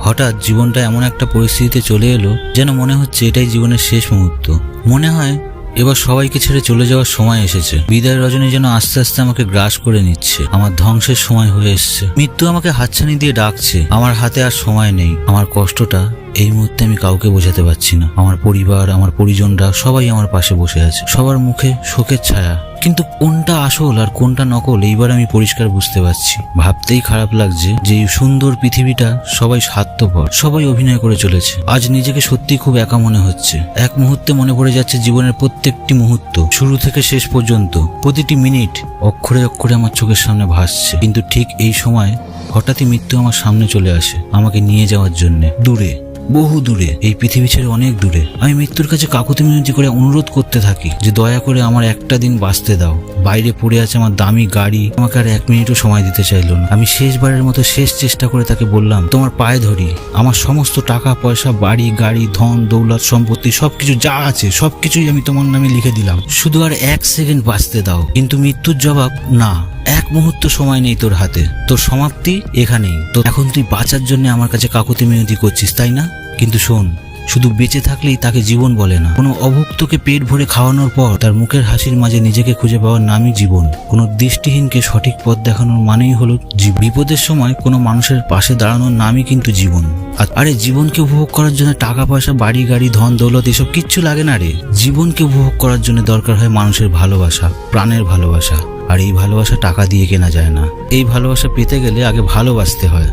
হঠাৎ জীবনটা এমন একটা পরিস্থিতিতে চলে এলো যেন মনে হচ্ছে এটাই জীবনের শেষ মুহূর্ত। মনে হয় এবার সবাইকে ছেড়ে চলে যাওয়ার সময় এসেছে। বিদায় রজনী যেন আস্তে আস্তে আমাকে গ্রাস করে নিচ্ছে। আমার ধ্বংসের সময় হয়ে এসছে। মৃত্যু আমাকে হাতছানি দিয়ে ডাকছে। আমার হাতে আর সময় নেই। আমার কষ্টটা এই মুহূর্তে আমি কাউকে বোঝাতে পারছি না। আমার পরিবার, আমার পরিজনরা সবাই আমার পাশে বসে আছে। সবার মুখে শোকের ছায়া, কিন্তু কোনটা আসল আর কোনটা নকল এইবার আমি পরিষ্কার বুঝতে পারছি। ভাবতেই খারাপ লাগছে যে এই সুন্দর পৃথিবীটা সবাই স্বার্থপর, সবাই অভিনয় করে চলেছে। আজ নিজেকে সত্যি খুব একা মনে হচ্ছে। এক মুহূর্তে মনে পড়ে যাচ্ছে জীবনের প্রত্যেকটি মুহূর্ত, শুরু থেকে শেষ পর্যন্ত প্রতিটি মিনিট অক্ষরে অক্ষরে আমার চোখের সামনে ভাসছে। কিন্তু ঠিক এই সময় হঠাৎই মৃত্যু আমার সামনে চলে আসে, আমাকে নিয়ে যাওয়ার জন্য দূরে, বহু দূরে, এই পৃথিবী ছেড়ে অনেক দূরে। আমি মৃত্যুর কাছে কাকুতি মিনতি করে অনুরোধ করতে থাকি যে দয়া করে আমার একটা দিন বাঁচতে দাও। বাইরে পড়ে আছে আমার দামি গাড়ি, আমাকে আর 1 মিনিটও সময় দিতে চাইল না। আমি শেষবারের মতো শেষ চেষ্টা করে তাকে বললাম, তোমার পায়ে ধরি, আমার সমস্ত টাকা পয়সা, বাড়ি গাড়ি, ধন দৌলত, সম্পত্তি সবকিছু যা আছে সবকিছুই আমি তোমার নামে লিখে দিলাম, শুধু আর 1 সেকেন্ড বাঁচতে দাও। কিন্তু মৃত্যুর জবাব, না, 1 মুহূর্ত সময় নেই তোর হাতে, তোর সমাপ্তি এখানেই। তো এখন তুই বাঁচার জন্য আমার কাছে কাকুতি মিনতি করছিস, তাই না? কিন্তু শোন, শুধু বেঁচে থাকলেই তাকে জীবন বলে না। কোনো অভুক্তকে পেট ভরে খাওয়ানোর পর তার মুখের হাসির মাঝে নিজেকে খুঁজে পাওয়ার নামই জীবন। কোনো দৃষ্টিহীনকে সঠিক পথ দেখানোর মানেই হলো বিপদের সময় কোনো মানুষের পাশে দাঁড়ানোর নামই কিন্তু জীবন। আরে জীবনকে উপভোগ করার জন্য টাকা পয়সা, বাড়ি গাড়ি, ধন দৌলত এসব কিচ্ছু লাগে না রে। জীবনকে উপভোগ করার জন্য দরকার হয় মানুষের ভালোবাসা, প্রাণের ভালোবাসা। আর এই ভালোবাসা টাকা দিয়ে কেনা যায় না। এই ভালোবাসা পেতে গেলে আগে ভালোবাসতে হয়।